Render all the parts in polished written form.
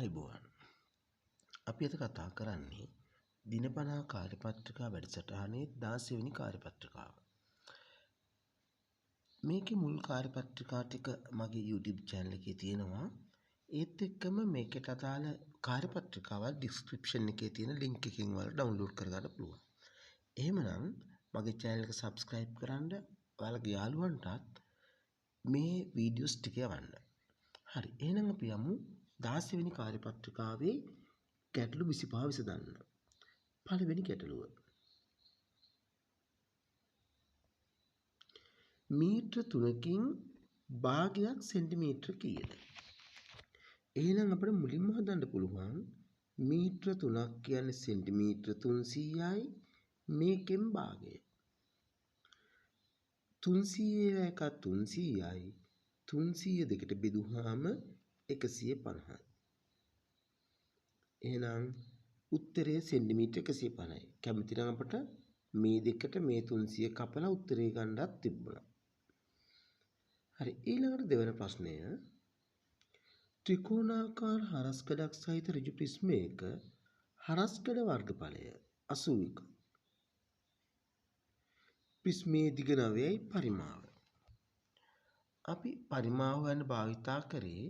ආයුබෝවන්. අපි අද කතා කරන්නේ දිනපතා කාර්යපත්‍රිකා වැඩසටහනේ 16 වෙනි කාර්යපත්‍රිකාව. මේකේ මුල් කාර්යපත්‍රිකා ටික මගේ YouTube channel එකේ තියෙනවා. ඒත් එක්කම මේකට අදාළ කාර්යපත්‍රිකාවල් description එකේ තියෙන link එකකින් වල download කරගන්න පුළුවන්. එහෙමනම් මගේ channel එක subscribe කරන්න, ඔයාලගේ යාළුවන්ටත් මේ videos ටික යවන්න. හරි. එහෙනම් අපි යමු 16 වෙනි කාර්යපත්‍රිකාවේ ගැටලු 25 විසඳන්න. පළවෙනි ගැටලුව. මීටර 3කින් භාගයක් සෙන්ටිමීටර කීයද? එහෙනම් අපිට මුලින්ම හදන්න පුළුවන් මීටර 3ක් කියන්නේ සෙන්ටිමීටර 300යි මේකෙන් භාගය. 300 එක 300යි 300 දෙකට බෙදුවාම 150යි. එහෙනම් උත්තරේ සෙන්ටිමීටර 150යි. කැමති නම් අපට මේ දෙකට මේ 300 කපලා උත්තරේ ගන්නත් තිබුණා. හරි, ඊළඟට දෙවන ප්‍රශ්නය. ත්‍රිකෝණාකාර හරස්කඩක් සහිත ඍජු ප්‍රිස්මයක හරස්කඩ වර්ගඵලය 81. ප්‍රිස්මයේ දිග 9යි පරිමාව. අපි පරිමාව ගැන භාවිතා කරේ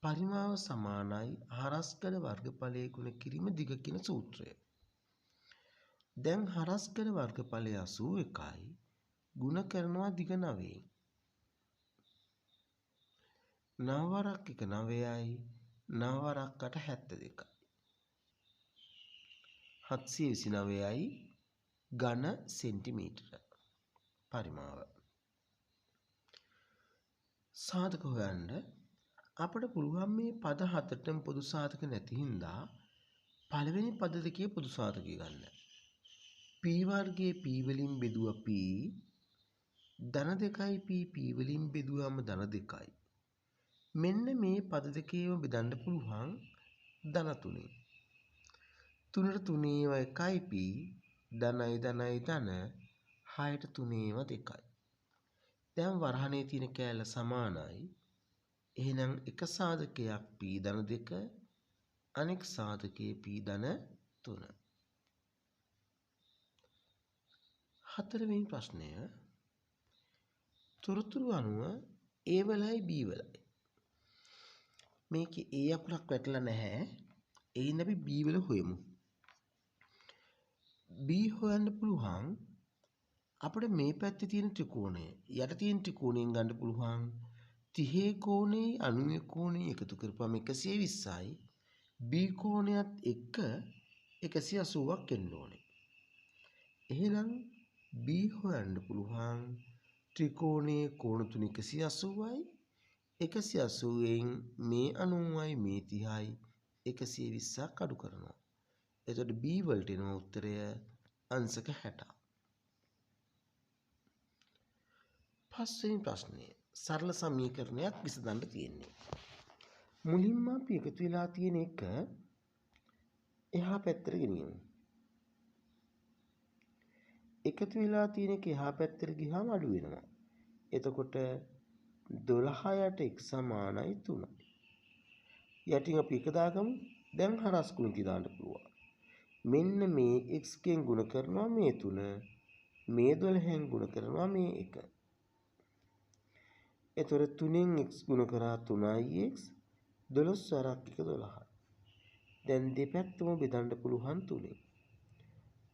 පරිමාව සමානයි හරස්කඩ වර්ගඵලයේ ගුණ කිරීම දිග කියන සූත්‍රය. දැන් හරස්කඩ වර්ගඵලය 81යි ගුණ කරනවා දිග 9යි. 9 වරක් 1 9යි 9 වරක් 8 72යි. 729යි ඝන සෙන්ටිමීටර පරිමාව. සාධක හොයන්න අපට පුළුවන් මේ පද හතරටම පොදු සාධක නැති හින්දා පළවෙනි පද දෙකේ පොදු සාධකය ගන්න. p වර්ගයේ p වලින් බෙදුවා p ධන 2යි p වලින් බෙදුවාම ධන 2යි. මෙන්න මේ පද දෙකේම බෙදන්න පුළුවන් ධන 3. 3ට 3 ඒවා 1යි p ධනයි ධනයි ධන 6ට 3 ඒවා 2යි. දැන් වරහනේ තියෙන කෑල්ල සමානයි. එහෙනම් එක සාධකයක් p ධන 2 අනෙක් සාධකයේ p ධන 3. හතරවෙනි ප්‍රශ්නය. තොරතුරු අනුව a වලයි b වලයි. මේකේ a අකුරක් වැටලා නැහැ. එහෙනම් අපි b වල හොයමු. b හොයන්න පුළුවන් අපිට මේ පැත්තේ තියෙන ත්‍රිකෝණය යට තියෙන ත්‍රිකෝණයෙන් ගන්න පුළුවන් 30 කෝණේ 90 කෝණේ එකතු කරපුවම 120යි b කෝණයත් එක්ක 180ක් එන්න ඕනේ. එහෙනම් b හොයන්න පුළුවන් ත්‍රිකෝණයේ කෝණ තුන 180යි 180න් මේ 90යි මේ 30යි 120ක් අඩු කරනවා. එතකොට b වලට එන උත්තරය අංශක 60. පස්වෙනි ප්‍රශ්නේ සරල සමීකරණයක් විසඳන්න තියෙන්නේ. මුලින්ම අපි එකතු වෙලා තියෙන එක එහා පැත්තට ගෙනියමු. එකතු වෙලා තියෙන එක එහා පැත්තට ගියාම අඩු වෙනවා. එතකොට 12 යට x සමානයි 3යි. යටින් අපි එක දාගමු. දැන් හරස් කුණුති දාන්න පුළුවන්. මෙන්න මේ x කින් ගුණ කරනවා මේ 3. මේ 12න් ගුණ කරනවා මේ 1. එතකොට 3න් x ගුණ කරා 3ix 12 වරක් 1 12යි. දැන් දෙපැත්තම බෙදන්න පුළුවන් 3ෙන්.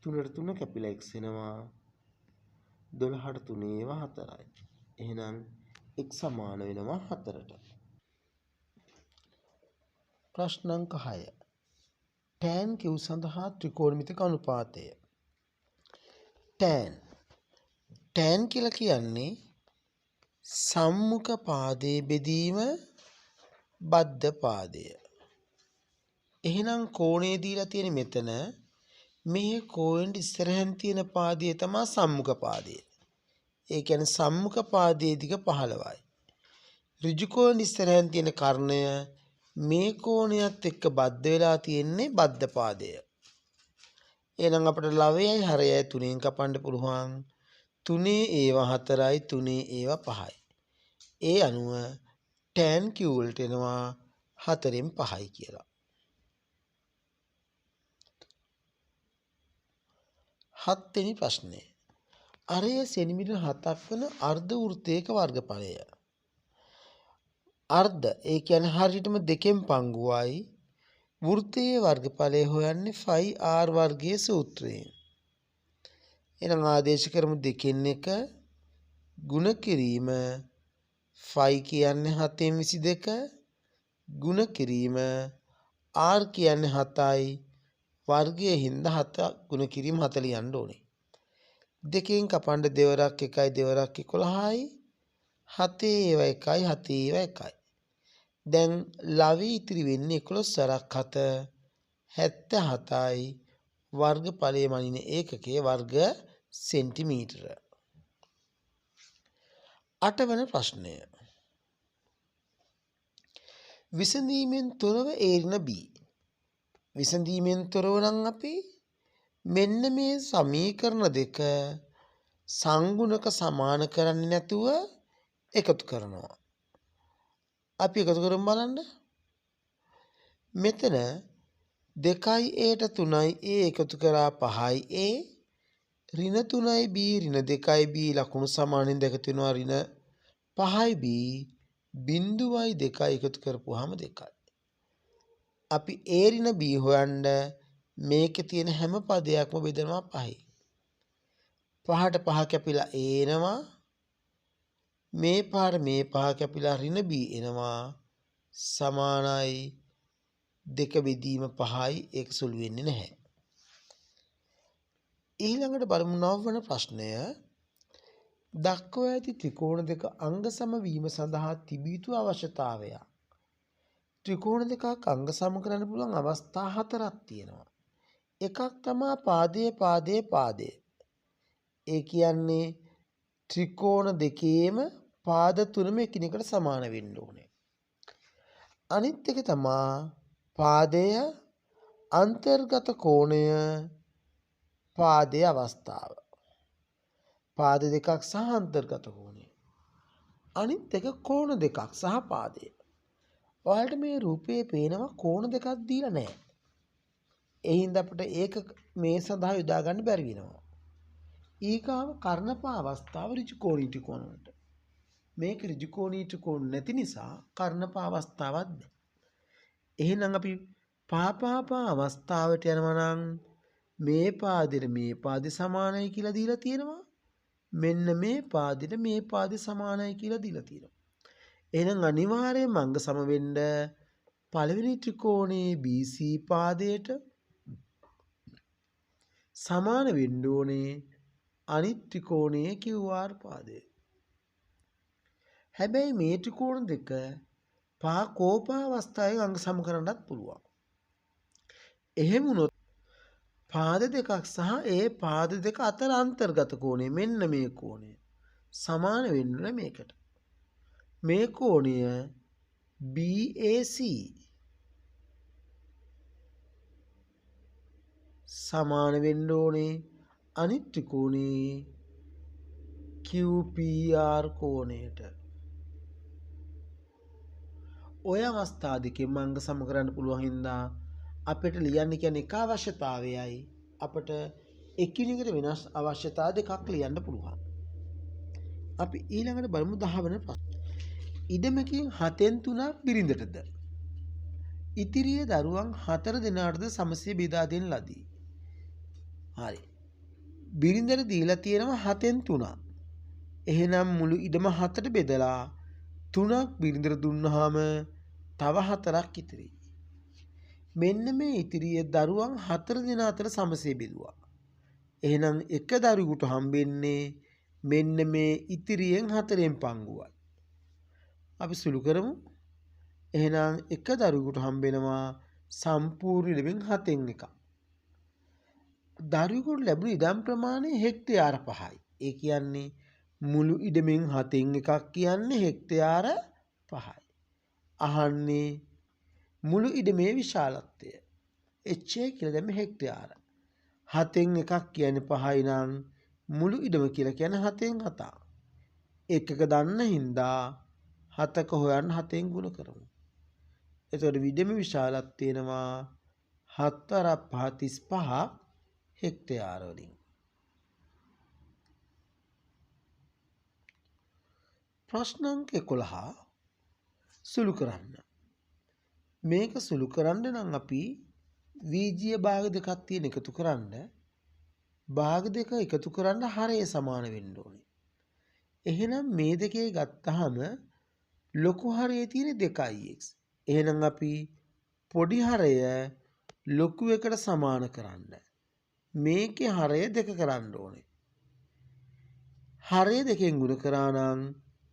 3ට 3 කැපිලා x එනවා. 12ට 3 ඒවා 4යි. එහෙනම් x සමාන වෙනවා 4ට. ප්‍රශ්න අංක 6. tan q සඳහා ත්‍රිකෝණමිතික අනුපාතය. tan කියලා කියන්නේ සම්මුඛ පාදයේ බෙදීම බද්ධ පාදය. එහෙනම් කෝණය දීලා තියෙන මෙතන මේ කෝණෙට ඉස්සරහින් තියෙන පාදය තමයි සම්මුඛ පාදය. ඒ කියන්නේ සම්මුඛ පාදයේ දිග 15යි. ඍජු කෝණෙට ඉස්සරහින් තියෙන කර්ණය මේ කෝණයත් එක්ක බද්ධ වෙලා තියෙන්නේ බද්ධ පාදය. එහෙනම් අපිට ලවයයි හරයයි 3න් කපන්න පුළුවන්. 3 ඒවා 4යි 3 ඒවා 5යි. ඒ අනුව tan q වලට එනවා 4න් 5යි කියලා. 7 වෙනි ප්‍රශ්නය. අරය සෙන්ටිමීටර් 7ක් වන අර්ධ වෘත්තයක වර්ගඵලය. අර්ධ ඒ කියන්නේ හරියටම දෙකෙන් පංගුවයි. වෘත්තයේ වර්ගඵලය හොයන්නේ ෆයි r වර්ගයේ සූත්‍රයෙන්. එහෙනම් ආදේශ කරමු දෙකෙන් එක ගුණ කිරීම ෆයි කියන්නේ 7න් 22 ගුණ කිරීම r කියන්නේ 7යි වර්ගයේ හින්දා 7 ගුණ කිරීම 7 ලියන්න ඕනේ. දෙකෙන් කපන්න දෙවරක් 1යි දෙවරක් 11යි 7 ඒවා 1යි 7 ඒවා 1යි. දැන් ලවි ඉතිරි වෙන්නේ 11 වරක් 7 77යි වර්ගඵලයේ මනින ඒකකයේ වර්ග සෙන්ටිමීටර. 8 වන ප්‍රශ්නය. විසඳීමෙන් තොරව ඒරින B. විසඳීමෙන් තොරව නම් අපි මෙන්න මේ සමීකරණ දෙක සංගුණක සමාන කරන්නේ නැතුව එකතු කරනවා. අපි එකතු කරමු බලන්න. මෙතන 2ට 3යි a එකතු කරා 5යි a ඍණ 3යි b ඍණ 2යි b ලකුණු සමානෙන් දෙක වෙනවා ඍණ 5යි b බිඳුවයි 2යි එකතු කරපුවාම 2යි. අපි a ඍණ b හොයන්න මේකේ තියෙන හැම පදයක්ම බෙදනවා 5යි. 5ට 5 කැපිලා a එනවා. මේ 5 කැපිලා ඍණ b එනවා. සමානයි 2 බෙදීම 5යි ඒක සුළු වෙන්නේ නැහැ. ඊළඟට බලමු 9 වන ප්‍රශ්නය. දක්වා ඇති ත්‍රිකෝණ දෙක අංග සම වීම සඳහා තිබිය යුතු අවශ්‍යතාවය. ත්‍රිකෝණ දෙකක් අංග සම කරන්න පුළුවන් අවස්ථා 4ක් තියෙනවා. එකක් තමයි පාදයේ. ඒ කියන්නේ ත්‍රිකෝණ දෙකේම පාද තුනම එකිනෙකට සමාන වෙන්න ඕනේ. අනිත් එක තමයි පාදය අන්තර්ගත කෝණය පාදයේ අවස්ථාව. පාද දෙකක් සහ අන්තර්ගත කෝණය. අනිත් එක කෝණ දෙකක් සහ පාදය. ඔයාලට මේ රූපයේ පේනවා කෝණ දෙකක් දීලා නැහැ. ඒ හින්දා අපිට ඒක මේ සඳහා යොදා ගන්න බැරි වෙනවා. ඊගාව කර්ණපා අවස්ථාව ඍජුකෝණී ත්‍රිකෝණ වලට. මේක ඍජුකෝණී ත්‍රිකෝණ නැති නිසා කර්ණපා අවස්ථාවක් නැහැ. එහෙනම් අපි පාපාපා අවස්ථාවට යනවා නම් මේ පාදෙ සමානයි කියලා දීලා තියෙනවා. මෙන්න මේ පාදෙ සමානයි කියලා දීලා තියෙනවා. එහෙනම් අනිවාර්යයෙන්ම අංග සම වෙන්න පළවෙනි ත්‍රිකෝණයේ BC පාදයට සමාන වෙන්න ඕනේ අනිත් ත්‍රිකෝණයේ QR පාදය. හැබැයි මේ ත්‍රිකෝණ දෙක කෝපා අවස්ථාවේ අංග සම කරන්නත් පුළුවන්. එහෙම වුණොත් පාද දෙකක් සහ ඒ පාද දෙක අතර අන්තර්ගත කෝණය මෙන්න මේ කෝණය සමාන වෙන්න මේකට. මේ කෝණය BAC සමාන වෙන්න ඕනේ අනිත් ත්‍රිකෝණයේ QPR කෝණයට. ඔය අවස්ථා දෙකෙන් අංග සම කරන්න පුළුවන් හින්දා අපිට ලියන්න කියන්නේ එක අවශ්‍යතාවයයි අපිට එකිනෙකට වෙනස් අවශ්‍යතා දෙකක් ලියන්න පුළුවන්. අපි ඊළඟට බලමු 10 වෙනි ප්‍රශ්න. ඉඩමකින් 7න් 3ක් බිරිඳටද ඉතිරිය දරුවන් 4 දෙනාටද සමසේ බෙදා දෙන ලදී. හරි. බිරිඳට දීලා තියෙනවා 7න් 3ක්. එහෙනම් මුළු ඉඩම 7ට බෙදලා 3ක් බිරිඳට දුන්නාම තව 4ක් ඉතිරි. මෙන්න මේ ඉතිරිය දරුවන් 4 දෙනා අතර සමසේ බෙදුවා. එහෙනම් එක දරුවෙකුට හම්බෙන්නේ මෙන්න මේ ඉතිරියෙන් 4න් පංගුවයි. අපි සුළු කරමු. එහෙනම් එක දරුවෙකුට හම්බෙනවා සම්පූර්ණ ඉඩමෙන් 7න් එකක්. දරුවෙකුට ලැබුණු ඉඩම් ප්‍රමාණය හෙක්ටයාර 5යි. ඒ කියන්නේ මුළු ඉඩමෙන් 7න් එකක් කියන්නේ හෙක්ටයාර 5යි. අහන්නේ මුළු ඉඩමේ විශාලත්වය. HA කියලා දැම්ම හෙක්ටයාර. 7න් එකක් කියන්නේ 5යි නම් මුළු ඉඩම කියලා කියන්නේ 7න් 7ක්. එකක දන්න හින්දා 7ක හොයන්න 7න් ගුණ කරමු. එතකොට ඉඩමේ විශාලත්වය වෙනවා 7 × 5 35 හෙක්ටයාර වලින්. ප්‍රශ්න අංක 11 සුළු කරන්න. මේක සුළු කරන්න නම් අපි වීජීය භාග දෙකක් තියෙන එකතු කරන්න භාග දෙක එකතු කරන්න හරය සමාන වෙන්න ඕනේ. එහෙනම් මේ දෙකේ ගත්තාම ලොකු හරයේ තියෙන 2x. එහෙනම් අපි පොඩි හරය ලොකු එකට සමාන කරන්න. මේකේ හරය 2 කරන්න ඕනේ. හරය 2කින් ගුණ කරා නම්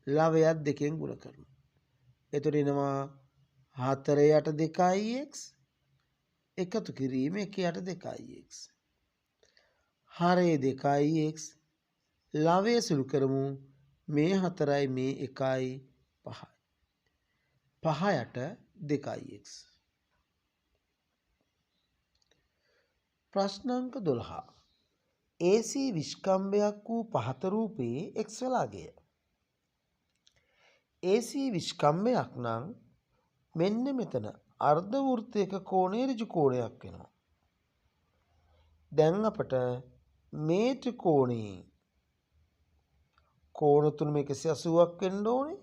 ලවයත් 2කින් ගුණ කරනවා. එතකොට එනවා 4 යට 2x එකතු කිරීම 1 යට 2x. හරය 2x ලවය සුළු කරමු මේ 4යි මේ 1යි 5යි. 5 යට 2x. ප්‍රශ්න අංක 12. AC විස්කම්භයක් වූ පහත රූපයේ x වලාගය. AC විස්කම්භයක් නම් මෙන්න මෙතන අර්ධ වෘත්තයක කෝණයේ ඍජු කෝණයක් වෙනවා. දැන් අපට මේ ත්‍රිකෝණයේ කෝණ තුනම 180ක් වෙන්න ඕනේ.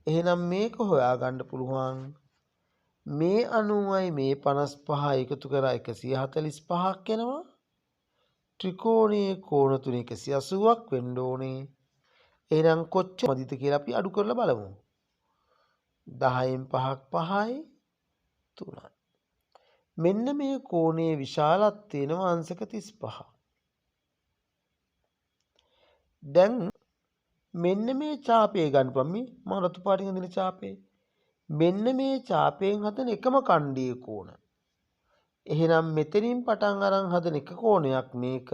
එහෙනම් මේක හොයාගන්න පුළුවන් මේ 90යි මේ 55 එකතු කරා 145ක් එනවා. ත්‍රිකෝණයේ කෝණ තුන 180ක් වෙන්න ඕනේ. එහෙනම් කොච්චර මදිද කියලා අපි අඩු කරලා බලමු. 10න් 5ක් 5යි 3යි. මෙන්න මේ කෝණයේ විශාලත්වය වෙනවා අංශක 35. දැන් මෙන්න මේ ඡාපය ගන්නපම් මම රතු පාටින් අඳින ඡාපය. මෙන්න මේ ඡාපයෙන් හදන එකම කණ්ඩයේ කෝණ. එහෙනම් මෙතනින් පටන් අරන් හදන එක කෝණයක් මේක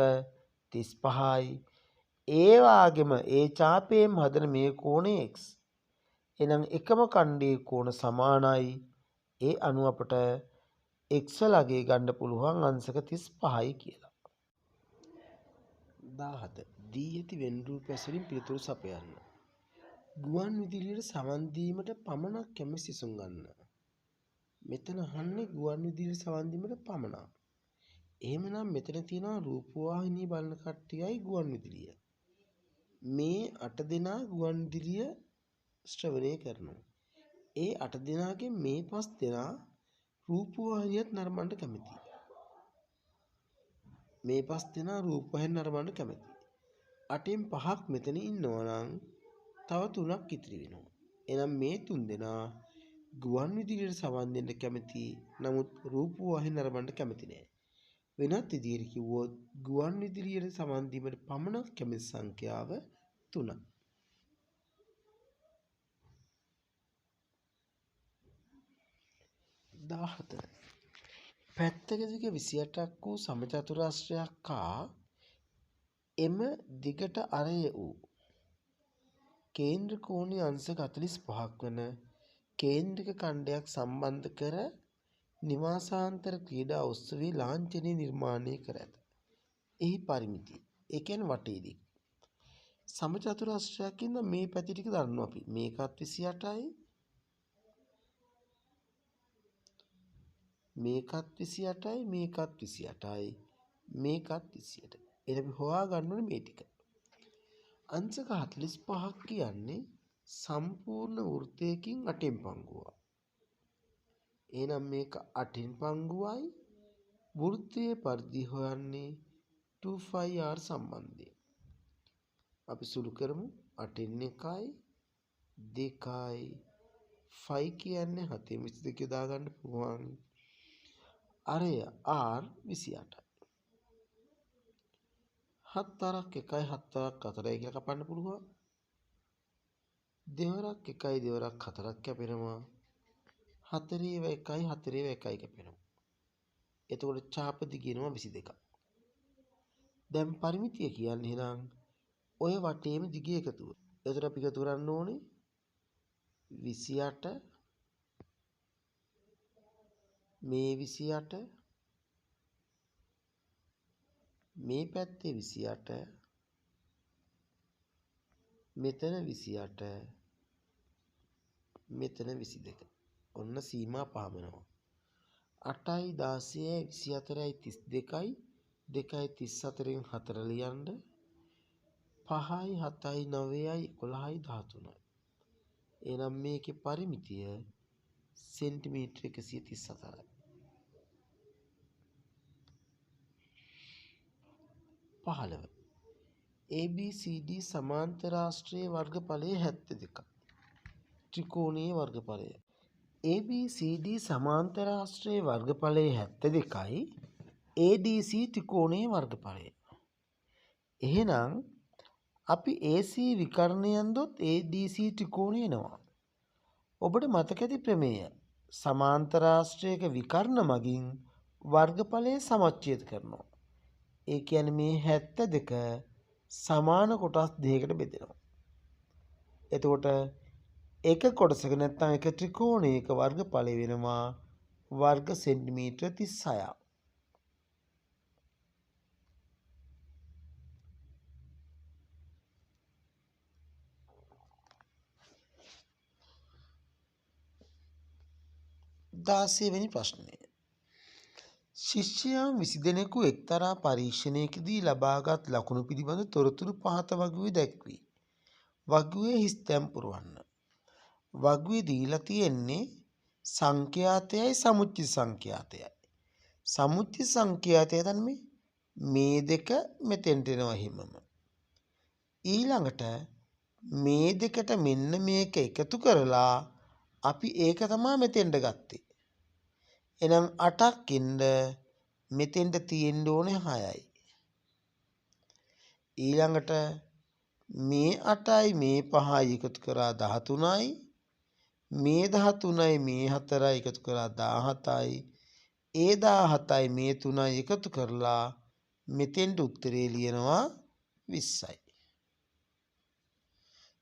35යි. ඒ වාගෙම ඒ ඡාපයෙන් හදන මේ කෝණය x. එහෙනම් එකම කණ්ඩයේ කෝණ සමානයි. ඒ අනුව අපට x ලගේ ගන්න පුළුවන් අංශක 35යි කියලා. 17 දී ඇති වෙන් රූපය වලින් පිළිතුරු සපයන්න. ගුවන් විදුලියට සවන් දීමට පමණක් කැමැති සිසුන් ගන්න. මෙතන අහන්නේ ගුවන් විදුලියට සවන් දීමට පමණක්. එහෙමනම් මෙතන තියෙනවා රූපවාහිනිය බලන කට්ටියයි ගුවන් විදුලිය. මේ 8 දෙනා ගුවන් විදුලිය ශ්‍රවණය කරනවා. ඒ 8 දෙනාගෙන් මේ 5 දෙනා රූපවාහිනියත් නරඹන්න කැමතියි. මේ 5 දෙනා රූපවාහිනිය නරඹන්න කැමතියි. 8න් 5ක් මෙතන ඉන්නවා නම් තව 3ක් ඉතිරි වෙනවා. එහෙනම් මේ 3 දෙනා ගුවන් විදුලියට සවන් දෙන්න කැමති. නමුත් රූපවාහිනිය නරඹන්න කැමති නෑ. වෙනත් විදිහට කිව්වොත් ගුවන් විදුලියට සවන් දීමට පමණක් කැමති සංඛ්‍යාව 3යි. 14. පැත්තක දිග 28ක් වූ සමචතුරස්‍රයක් කා එම දිගට අරය වූ කේන්ද්‍ර කෝණීය අංශක 45ක් වන කේන්ද්‍රික ඛණ්ඩයක් සම්බන්ධ කර නිවාසාන්තර ක්‍රීඩා උත්සවයේ ලාංඡනය නිර්මාණය කර ඇත. එහි පරිමිතිය. ඒ කියන්නේ වටේ දිග. සමචතුරස්‍රයක් ඉඳන් මේ පැති ටික දන්නවා අපි. මේකත් 28යි. මේකත් 28යි මේකත් 28යි මේකත් 28යි. එහෙනම් අපි හොයාගන්න ඕනේ මේ ටික. අංශක 45ක් කියන්නේ සම්පූර්ණ වෘත්තයකින් 8න් පංගුවයි. එහෙනම් මේක 8න් පංගුවයි. වෘත්තයේ පරිධි හොයන්නේ 2πr සම්බන්ධයෙන්. අපි සුළු කරමු 8න් 1යි 2යි 5 කියන්නේ 7න් 22 යොදා ගන්න පුළුවන්. අරය r 28යි. 7 1යි 7 4යි කියලා කපන්න පුළුවන්. දෙවරක් 1යි දෙවරක් 4ක් කැපෙනවා. 4 1යි 4 1යි කැපෙනවා. එතකොට ඡාප දිගිනවා 22ක්. දැන් පරිමිතිය කියන්නේ එහෙනම් ඔය වටේම දිග එකතුව. එතකොට අපි එකතු කරන්න ඕනේ 28 මේ 28 මේ පැත්තේ 28 මෙතන 28 මෙතන 22. ඔන්න සීමා පහමනවා. 8යි 16යි 24යි 32යි 2යි 34න් 4 ලියන්න 5යි 7යි 9යි 11යි 13යි. එනම් මේකේ පරිමිතිය සෙන්ටිමීටර 134යි. 15. ABCD සමාන්තරාශ්‍රයේ වර්ගඵලය 72යි. ත්‍රිකෝණයේ වර්ගඵලය. ABCD සමාන්තරාශ්‍රයේ වර්ගඵලය 72යි. ADC ත්‍රිකෝණයේ වර්ගඵලය. එහෙනම් අපි AC විකර්ණය යන්දොත් ADC ත්‍රිකෝණය එනවා. ඔබට මතක ඇති ප්‍රමේය. සමාන්තරාශ්‍රයක විකර්ණ මගින් වර්ගඵලය සමච්ඡේද කරනවා. ඒ කියන්නේ මේ 72 සමාන කොටස් දෙකකට බෙදෙනවා. එතකොට එක කොටසක නැත්නම් එක ත්‍රිකෝණයක වර්ගඵලය වෙනවා වර්ග සෙන්ටිමීටර 36ක්. දාසයවෙනි ප්‍රශ්නය. ශිෂ්‍යයන් 20 දෙනෙකු එක්තරා පරීක්ෂණයකදී ලබාගත් ලකුණු පිළිබඳ තොරතුරු පහත වගුවේ දැක්වී. වගුවේ හිස් තැන් පුරවන්න. වගුවේ දීලා තියෙන්නේ සංඛ්‍යාතයයි සමුච්චිත සංඛ්‍යාතයයි. සමුච්චිත සංඛ්‍යාතය තමයි මේ දෙක මෙතෙන්ට එනවා හිමම. ඊළඟට මේ දෙකට මෙන්න මේක එකතු කරලා අපි ඒක තමයි මෙතෙන්ට ගත්තේ. එහෙනම් 8ක් ඉන්න මෙතෙන්ට තියෙන්න ඕනේ 6යි. ඊළඟට මේ 8යි මේ 5යි එකතු කරා 13යි. මේ 13යි මේ 4යි එකතු කරා 17යි. ඒ 17යි මේ 3යි එකතු කරලා මෙතෙන්ට උත්තරේ ලියනවා 20යි.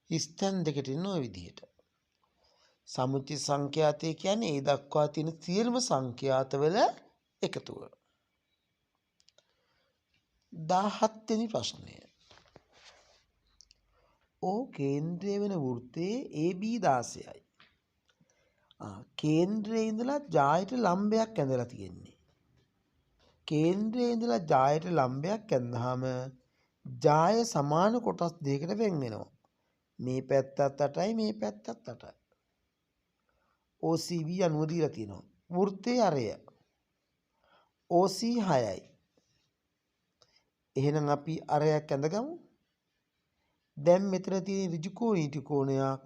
ස්තන් දෙකට ඉන්න ඔය විදිහට. සමුච්චිත සංඛ්‍යාතය කියන්නේ ඒ දක්වා තියෙන සියලුම සංඛ්‍යාතවල එකතුව. 17 වෙනි ප්‍රශ්නය. O කේන්ද්‍රය වෙන වෘත්තයේ AB 16යි. කේන්ද්‍රයේ ඉඳලා ජායට ලම්බයක් ඇඳලා තියෙන්නේ. කේන්ද්‍රයේ ඉඳලා ජායට ලම්බයක් ඇඳහම ජාය සමාන කොටස් දෙකකට වෙන් වෙනවා. මේ පැත්තත් 8යි මේ පැත්තත් 8යි. OCB අනුව දීලා තියෙනවා. වෘත්තයේ අරය OC 6යි. එහෙනම් අපි අරයක් ඇඳගමු. දැන් මෙතන තියෙන ඍජු කෝණී ත්‍රිකෝණයක්.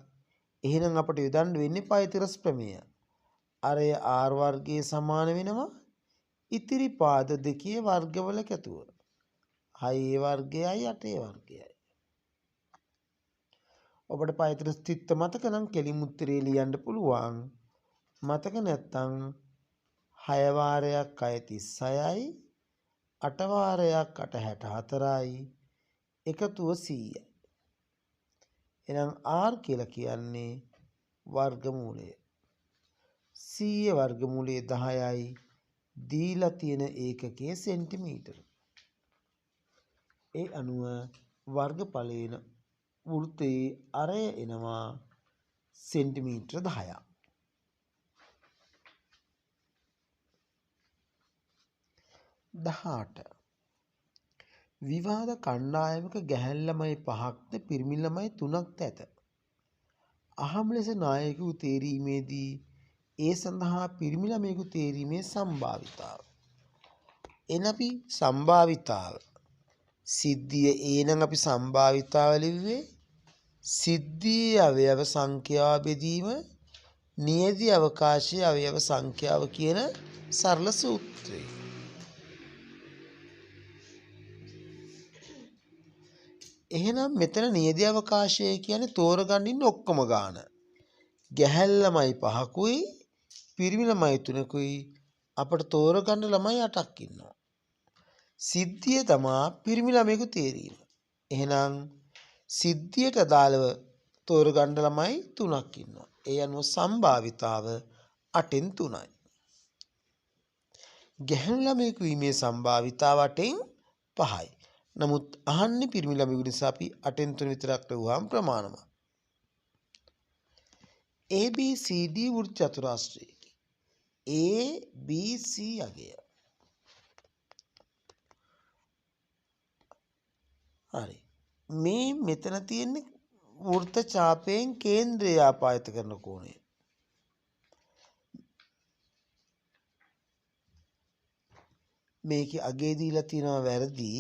එහෙනම් අපිට යොදන්න වෙන්නේ පයිතගොරස් ප්‍රමේය. අරය R වර්ගයේ සමාන වෙනවා ඉතිරි පාද දෙකේ වර්ගවල කැතුව. 6 වර්ගයයි 8 වර්ගයයි. ඔබට පයිතගොරස් තිත්ත මතක නම් කෙලින් උත්තරේ ලියන්න පුළුවන්. මතක නැත්නම් 6 වාරයක් 36යි 8 වාරයක් 64යි එකතුව 100යි. එහෙනම් R කියලා කියන්නේ වර්ගමූලය. 100 වර්ගමූලය 10යි. දීලා තියෙන ඒකකයේ සෙන්ටිමීටර. ඒ අනුව වර්ගඵලයෙන් වෘත්තයේ අරය එනවා සෙන්ටිමීටර 10ක්. දහඅට. විවාද කණ්ඩායමක ගැහැණු ළමයි 5ක්ද පිරිමි ළමයි 3ක්ද ඇත. අහම් ලෙස නායකයෙකු තේරීමේදී ඒ සඳහා පිරිමි ළමයෙකු තේරීමේ සම්භාවිතාව. එන අපි සම්භාවිතාව සිද්ධිය ඒනම් අපි සම්භාවිතාව ලිව්වේ සිද්ධියේ අවයව සංඛ්‍යාව බෙදීම නියැදි අවකාශයේ අවයව සංඛ්‍යාව කියන සරල සූත්‍රය. එහෙනම් මෙතන නියැදි අවකාශය කියන්නේ තෝරගන්න ඉන්න ඔක්කොම ගාන. ගැහැණු ළමයි 5කුයි පිරිමි ළමයි 3කුයි අපිට තෝරගන්න ළමයි 8ක් ඉන්නවා. සිද්ධිය තමයි පිරිමි ළමයෙකු තේරීම. එහෙනම් සිද්ධියට අදාළව තෝරගන්න ළමයි 3ක් ඉන්නවා. ඒ අනුව සම්භාවිතාව 8න් 3යි. ගැහැණු ළමයෙකු වීමේ සම්භාවිතාව 8න් 5යි. නමුත් අහන්නේ පිරිමි ළමයෙකු නිසා අපි 8න් 3 විතරක් ලැබුවාම ප්‍රමාණවත්. ABCD වෘත්ත චතුරාශ්‍රයකි. ABC අගය. හරි. මේ මෙතන තියෙන්නේ වෘත්ත ඡාපයෙන් කේන්ද්‍රය ආපාදිත කරන කෝණය. මේකේ අගේ දීලා තියෙනවා වැරදි.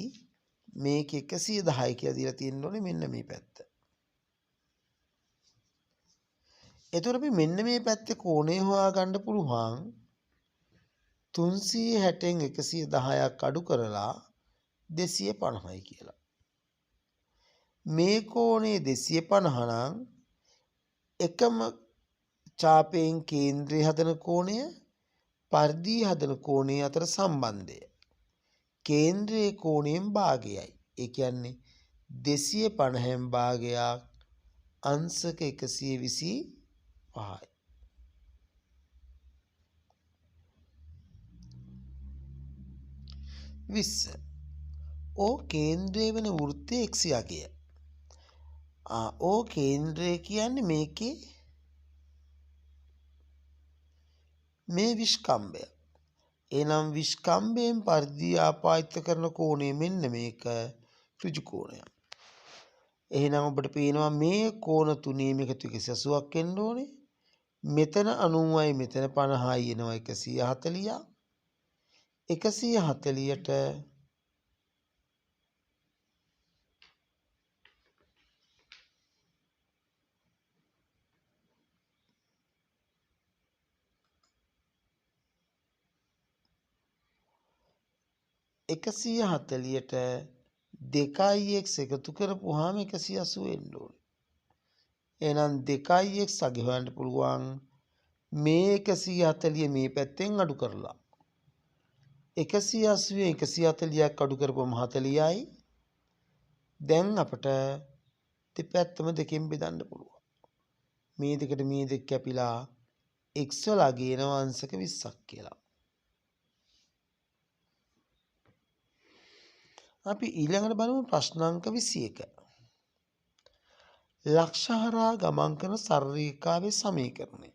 මේක 110 කියලා දීලා තියෙන්න ඕනේ මෙන්න මේ පැත්ත. එතකොට අපි මෙන්න මේ පැත්තේ කෝණය හොයාගන්න පුළුවන් 360න් 110ක් අඩු කරලා 250යි කියලා. මේ කෝණේ 250 නම් එකම ඡාපයෙන් කේන්ද්‍රය හදන කෝණය පරිධිය හදන කෝණය අතර සම්බන්ධය කේන්ද්‍රයේ කෝණයෙන් භාගයයි. ඒ කියන්නේ 250න් භාගයක් අංශක 125යි. 20 ඕ කේන්ද්‍රය වෙන වෘත්තයේ x අගය. ඕ කේන්ද්‍රය කියන්නේ මේකේ මේ විස්කම්භය. එනම් විස්කම්භයෙන් පරිධිය ආපාදිත කරන කෝණය මෙන්න මේක ඍජු කෝණයක්. එහෙනම් ඔබට පේනවා මේ කෝණ තුනේම එකතු 180ක් වෙන්න ඕනේ. මෙතන 90යි මෙතන 50යි එනවා 140ක්. 140ට දෙකයි x එකතු කරපුවාම 180 වෙන්න ඕනේ. එහෙනම් 2x අගය හොයන්න පුළුවන් මේ 140 මේ පැත්තෙන් අඩු කරලා. 180 140ක් අඩු කරපුවම 40යි. දැන් අපට දෙපැත්තම දෙකෙන් බෙදන්න පුළුවන්. මේ දෙකට මේ දෙක කැපිලා x වල අගය එනවා අංශක 20ක් කියලා. අපි ඊළඟට බලමු ප්‍රශ්න අංක 21. ලක්ෂ හරහා ගමන් කරන සරල රේඛාවේ සමීකරණය.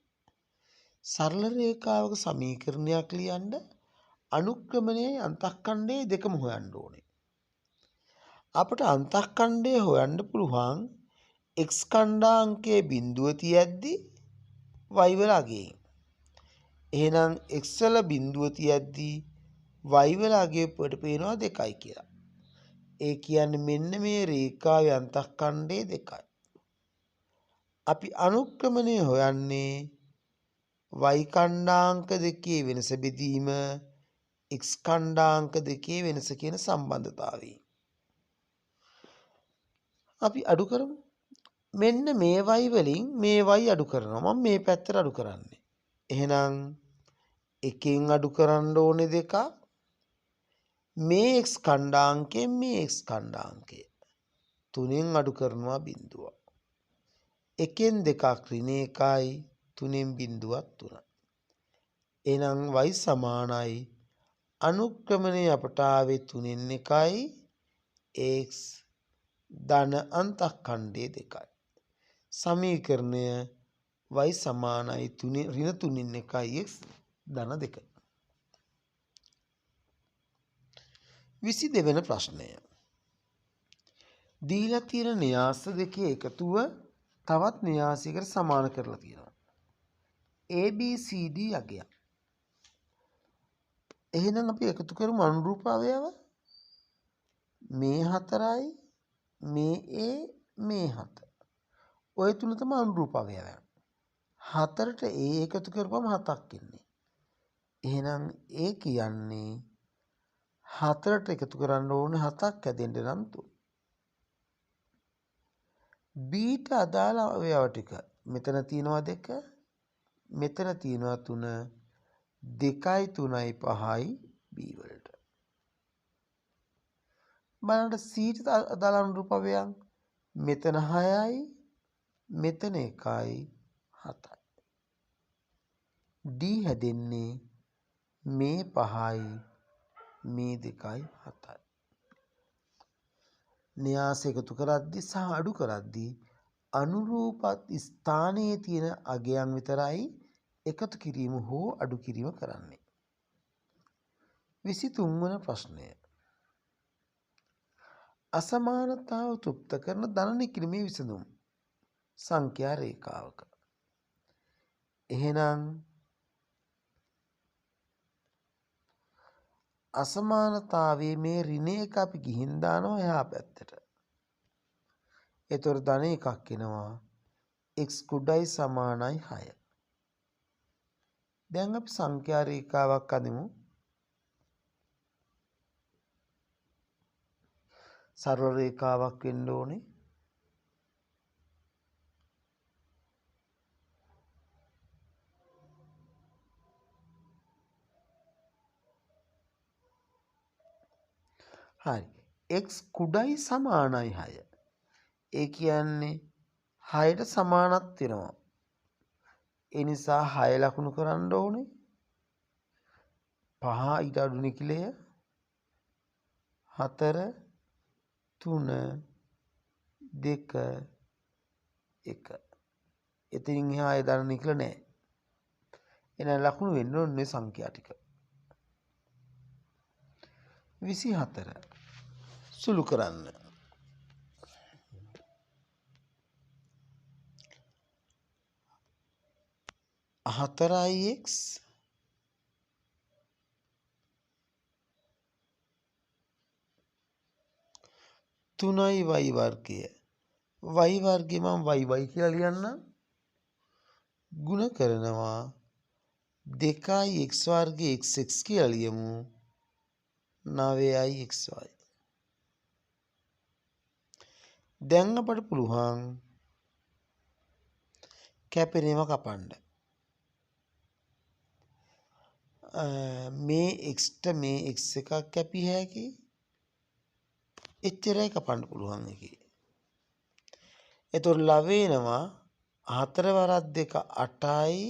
සරල රේඛාවක සමීකරණයක් ලියන්න අනුක්‍රමණයේ අන්තක්ඛණ්ඩයේ දෙකම හොයන්න ඕනේ. අපට අන්තක්ඛණ්ඩය හොයන්න පුළුවන් x ඛණ්ඩාංකයේ බිඳුව තියද්දි y වල අගයෙන්. එහෙනම් x වල බිඳුව තියද්දි y වල අගය අපට පේනවා 2යි කියලා. ඒ කියන්නේ මෙන්න මේ රේඛාවේ අන්තක්ඛණ්ඩයේ 2යි. අපි අනුක්‍රමණය හොයන්නේ y ඛණ්ඩාංක දෙකේ වෙනස බෙදීම x ඛණ්ඩාංක දෙකේ වෙනස කියන සම්බන්ධතාවය. අපි අඩු කරමු. මෙන්න මේ y වලින් මේ y අඩු කරනවා. මම මේ පැත්තට අඩු කරන්නේ. එහෙනම් එකෙන් අඩු කරන්න ඕනේ 2ක්. මේ x ඛණ්ඩාංකයෙන් මේ x ඛණ්ඩාංකය 3ෙන් අඩු කරනවා බිඳුව. එකෙන් 2ක් ඍණ 1යි 3ෙන් බිඳුවක් 3යි. එහෙනම් y සමානයි අනුක්‍රමණය අපට ආවේ 3ෙන් 1යි x ධන අන්තක්ඛණ්ඩයේ 2යි. සමීකරණය y සමානයි 3 ඍණ 3ෙන් 1යි x ධන 2. 22 වෙනි ප්‍රශ්නය. දීලා තියෙන න්‍යාස දෙකේ එකතුව තවත් න්‍යාසයකට සමාන කරලා තියෙනවා. ABCD අගයක්. එහෙනම් අපි එකතු කරමු අනුරූප අවයව. මේ 4යි මේ A මේ 7. ඔය තුන තමයි අනුරූප අවයවයන්. 4ට A එකතු කරපුවම 7ක් එන්නේ. එහෙනම් A කියන්නේ 4ට එකතු කරන්න ඕනේ 7ක් හැදෙන්න නම් 3. බීට අදාළ අවයව ටික මෙතන තියෙනවා 2 මෙතන තියෙනවා 3 2යි 3යි 5යි B වලට. බලන්න C ට අදාළ අනුරූප අවයවයන් මෙතන 6යි මෙතන 1යි 7යි. D හැදෙන්නේ මේ 5යි මේ 2යි 7යි. න්‍යාස එකතු කරද්දී සහ අඩු කරද්දී අනුරූප ස්ථානයේ තියෙන අගයන් විතරයි එකතු කිරීම හෝ අඩු කිරීම කරන්නේ. 23 වන ප්‍රශ්නය. අසමානතාව තෘප්ත කරන ධන නික්‍රීමේ විසඳුම් සංඛ්‍යා රේඛාවක. එහෙනම් අසමානතාවයේ මේ ඍණ එක අපි ගිහින් දානවා එහා පැත්තට. ඒතර ධන එකක් එනවා x කුඩයි සමානයි 6. දැන් අපි සංඛ්‍යා රේඛාවක් අදිමු. සරල රේඛාවක් වෙන්න ඕනේ. හරි. x කුඩයි සමානයි 6. ඒ කියන්නේ 6ට සමානක් වෙනවා. ඒ නිසා 6 ලකුණු කරන්න ඕනේ. 5 ඊට අඩු නිකිලය 4 3 2 1. එතනින් එහා ඒ ධන නිකිල නැහැ. එහෙනම් ලකුණු වෙන්න ඕනේ සංඛ්‍යා ටික. 24 සුළු කරන්න. 4x 3y වර්ගය. y වර්ගය මම y කියලා ලියන්නම්. ගුණ කරනවා 2යි x වර්ගය xx කියලා ලියමු. 9යි xy. දැන් අපට පුළුවන් කැපෙනේම කපන්න. මේ x ට මේ x එකක් කැපිය හැකි. එච්චරයි කපන්න පුළුවන් එකේ. එතකොට ලවෙනවා 4 වරක් 2 8යි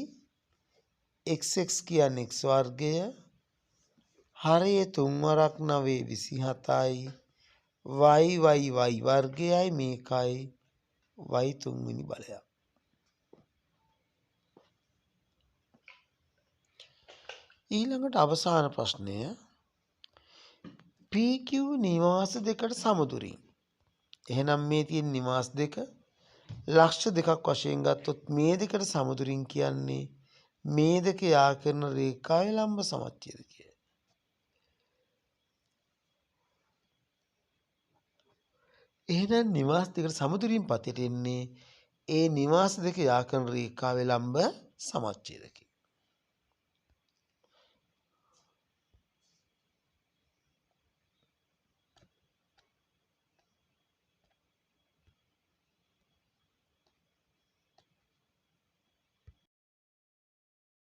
xx කියන්නේ x වර්ගය. හරයේ 3 වරක් 9 27යි y වර්ගයයි මේකයි y තුන්වෙනි බලයක්. ඊළඟට අවසාන ප්‍රශ්නය PQ නිවාස දෙකට සමදුරින්. එහෙනම් මේ තියෙන නිවාස දෙක ලක්ෂ දෙකක් වශයෙන් ගත්තොත් මේ දෙකට සමදුරින් කියන්නේ මේ දෙක යා කරන රේඛාවේ ලම්බ සමච්ඡේදකය. එහෙනම් නිවාස දෙකට සමදුරින් පතේට එන්නේ ඒ නිවාස දෙක යා කරන රේඛාවේ ලම්බ සමච්ඡේදකය.